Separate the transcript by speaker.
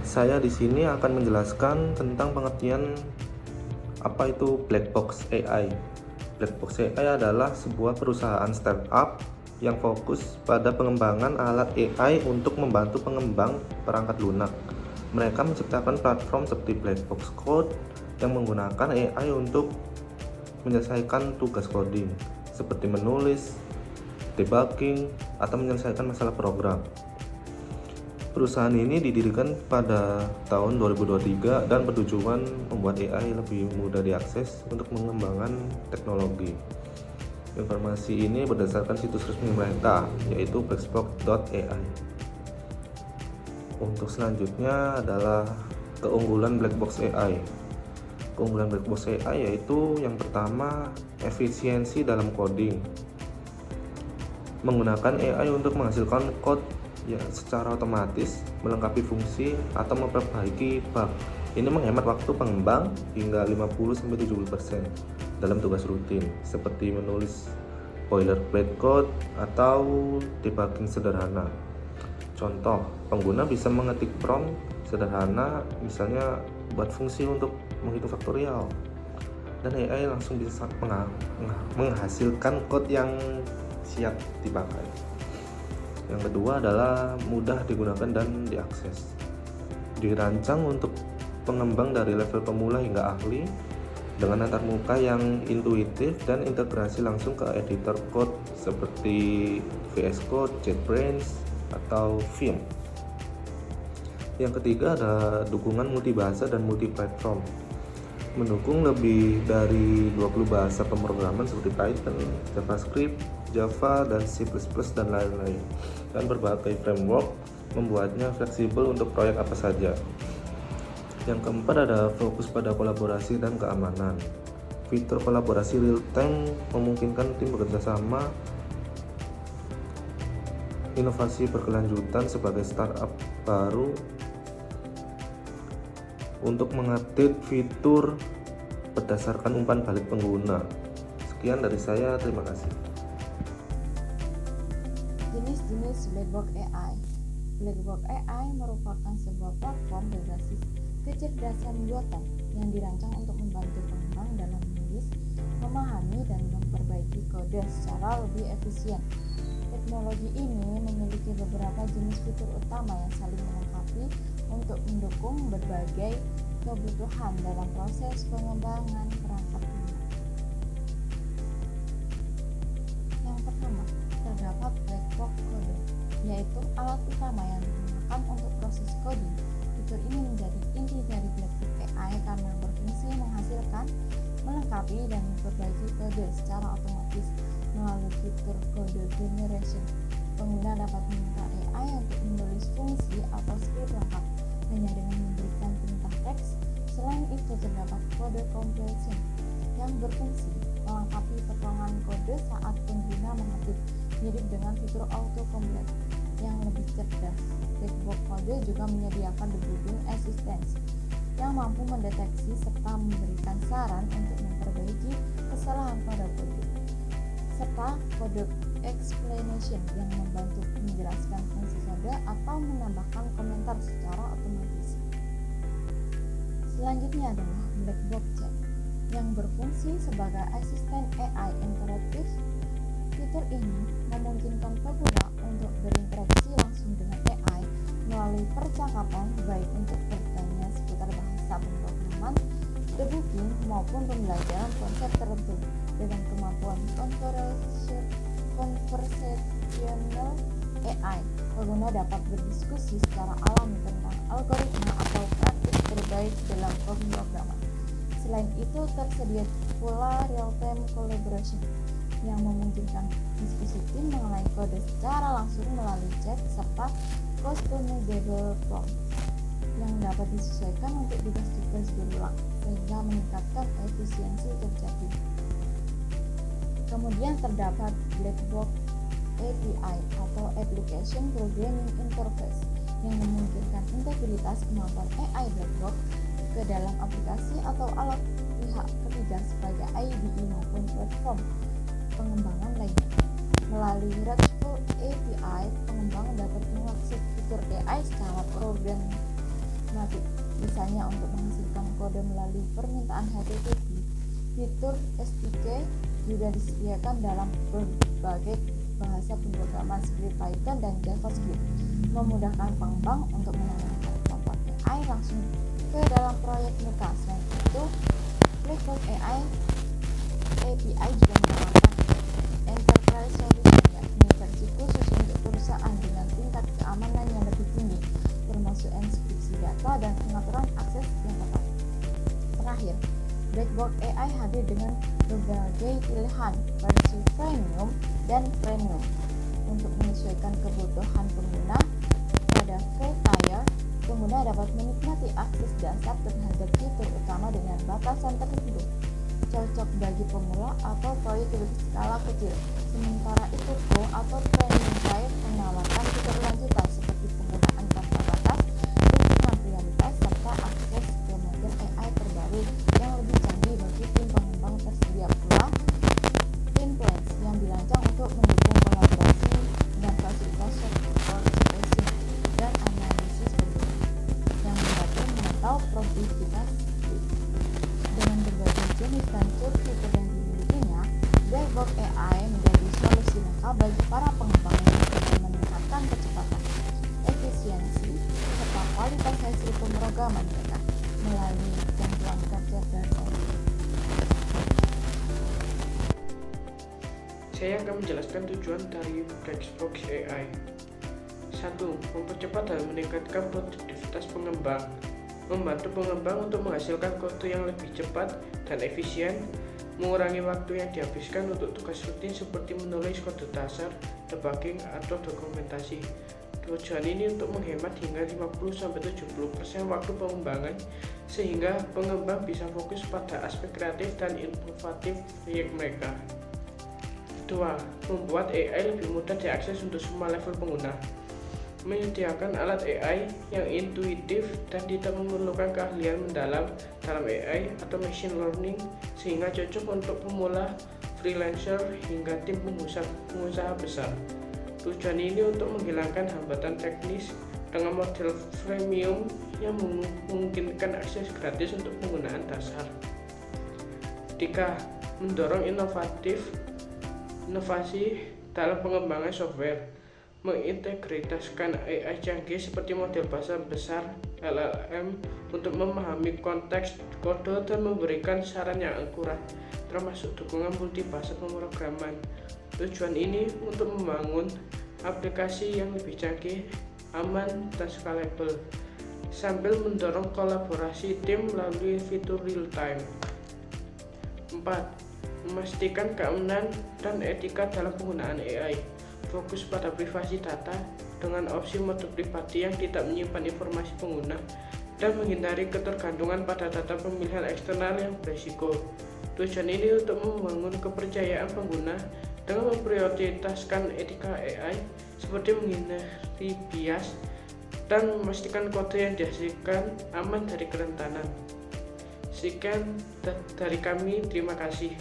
Speaker 1: Saya di sini akan menjelaskan tentang pengertian apa itu black box AI. Black box AI adalah sebuah perusahaan startup yang fokus pada pengembangan alat AI untuk membantu pengembang perangkat lunak. Mereka menciptakan platform seperti black box code yang menggunakan AI untuk menyelesaikan tugas coding seperti menulis, debugging, atau menyelesaikan masalah program. Perusahaan ini didirikan pada tahun 2023 dan bertujuan membuat AI lebih mudah diakses untuk mengembangkan teknologi. Informasi ini berdasarkan situs resmi mereka, yaitu blackbox.ai. Untuk selanjutnya adalah keunggulan black box AI. Keunggulan black box AI yaitu yang pertama, efisiensi dalam coding. Menggunakan AI untuk menghasilkan code secara otomatis, melengkapi fungsi atau memperbaiki bug. Ini menghemat waktu pengembang hingga 50-70% dalam tugas rutin seperti menulis boilerplate code atau debugging sederhana. Contoh, pengguna bisa mengetik prompt sederhana, misalnya buat fungsi untuk menghitung faktorial, dan AI langsung bisa menghasilkan code yang siap dipakai. Yang kedua adalah mudah digunakan dan diakses. Dirancang untuk pengembang dari level pemula hingga ahli dengan antarmuka yang intuitif dan integrasi langsung ke editor code seperti VS Code, JetBrains, atau Vim. Yang ketiga ada dukungan multibahasa dan multiplatform. Mendukung lebih dari 20 bahasa pemrograman seperti Python, JavaScript, Java, dan C++ dan lain-lain. Dan berbagai framework membuatnya fleksibel untuk proyek apa saja. Yang keempat ada fokus pada kolaborasi dan keamanan. Fitur kolaborasi real time memungkinkan tim bekerja sama, inovasi berkelanjutan sebagai startup baru untuk mengupdate fitur berdasarkan umpan balik pengguna. Sekian dari saya, terima kasih.
Speaker 2: Jenis-jenis Blackbox AI. Blackbox AI merupakan sebuah platform berbasis kecerdasan buatan yang dirancang untuk membantu pengembang dalam menulis, memahami, dan memperbaiki kode secara lebih efisien. Teknologi ini memiliki beberapa jenis fitur utama yang saling melengkapi untuk mendukung berbagai kebutuhan dalam proses pengembangan perangkat lunak. Yang pertama, terdapat black box code, yaitu alat utama yang digunakan untuk proses coding. Fitur ini menjadi inti dari black box AI karena berfungsi menghasilkan, melengkapi, dan memperbaiki kode secara otomatis melalui fitur code generation. Pengguna dapat meminta AI untuk menulis fungsi atau script lengkap hanya dengan memberikan perintah teks. Selain itu terdapat kode completion yang berfungsi melengkapi potongan kode saat pengguna mengetik, mirip dengan fitur autocomplete yang lebih cerdas. Blackbox code juga menyediakan debugging assistance yang mampu mendeteksi serta memberikan saran untuk memperbaiki kesalahan pada kode, serta kode explanation yang membantu menjelaskan fungsi kode atau menambahkan komentar secara otomatis. Selanjutnya adalah Blackbox Chat yang berfungsi sebagai asisten AI interaktif. Fitur ini memungkinkan pengguna untuk berinteraksi langsung dengan AI melalui percakapan, baik untuk bertanya seputar bahasa pemrograman, debugging, maupun pembelajaran konsep tertentu. Dengan kemampuan conversational AI, pengguna dapat berdiskusi secara alami tentang algoritma atau praktik terbaik dalam pemrograman. Selain itu, tersedia pula real-time collaboration yang memungkinkan diskusi tim mengenai kode secara langsung melalui chat, serta customizable prompt yang dapat disesuaikan untuk tugas-tugas berulang sehingga meningkatkan efisiensi kerja tim. Kemudian terdapat Blackbox API atau Application Programming Interface yang memungkinkan integritas kemampuan AI Blackbox ke dalam aplikasi atau alat pihak ketiga sebagai IDE maupun platform pengembangan lainnya. Melalui RESTful API, pengembang dapat mengakses fitur AI secara programming enigmatik. Misalnya untuk menghasilkan kode melalui permintaan HTTP, fitur SDK juga disediakan dalam berbagai bahasa pemrograman seperti Python dan JavaScript, memudahkan pengembang untuk menanamkan kemampuan AI langsung ke dalam proyek mereka. Selain itu, Blackbox AI API juga menawarkan enterprise solution, yakni versi khusus untuk perusahaan dengan tingkat keamanan yang lebih tinggi, termasuk enkripsi data dan pengaturan akses yang ketat. Terakhir, Blackbox AI hadir dengan berbagai pilihan versi freemium dan premium untuk menyesuaikan kebutuhan pengguna. Pada free tier, pengguna dapat menikmati akses dasar terhadap fitur utama dengan batasan tertentu, cocok bagi pemula atau proyek berskala kecil. Sementara itu, Pro atau Premium tier menawarkan fitur lanjutan seperti penggunaan tanpa batas, dukungan prioritas, serta akses ke model AI terbaru yang lebih canggih bagi tim pengembang. Tersedia pula Team Plans yang dirancang untuk mendukung kolaborasi dan fasilitas software tracing dan analisis penduduk yang membantu memantau produktivitas. Dengan berbagai jenis dan fitur yang dimilikinya, Blackbox AI menjadi solusi lengkap bagi para pengembang yang ingin meningkatkan kecepatan, efisiensi, serta kualitas hasil pemrograman mereka melalui jangkauan kerja dasar.
Speaker 3: Saya akan menjelaskan tujuan dari Blackbox AI. 1. Mempercepat dan meningkatkan produktivitas pengembang. Membantu pengembang untuk menghasilkan kode yang lebih cepat dan efisien, mengurangi waktu yang dihabiskan untuk tugas rutin seperti menulis kode dasar, debugging, atau dokumentasi. Tujuan ini untuk menghemat hingga 50-70% waktu pengembangan, sehingga pengembang bisa fokus pada aspek kreatif dan inovatif proyek mereka. 2. Membuat AI lebih mudah diakses untuk semua level pengguna. Menyediakan alat AI yang intuitif dan tidak memerlukan keahlian mendalam dalam AI atau machine learning, sehingga cocok untuk pemula, freelancer, hingga tim pengusaha besar. Tujuan ini untuk menghilangkan hambatan teknis dengan model freemium yang memungkinkan akses gratis untuk penggunaan dasar. 3. Mendorong inovasi dalam pengembangan software. Mengintegrasikan AI canggih seperti model bahasa besar LLM untuk memahami konteks kode dan memberikan saran yang akurat, termasuk dukungan multibahasa pemrograman. Tujuan ini untuk membangun aplikasi yang lebih canggih, aman, dan scalable, sambil mendorong kolaborasi tim melalui fitur real time. 4. Memastikan keamanan dan etika dalam penggunaan AI. Fokus pada privasi data dengan opsi mode pribadi yang tidak menyimpan informasi pengguna dan menghindari ketergantungan pada data pemilihan eksternal yang berisiko. Tujuan ini untuk membangun kepercayaan pengguna dengan memprioritaskan etika AI seperti menghindari bias dan memastikan kode yang dihasilkan aman dari kerentanan. Sekian dari kami, terima kasih.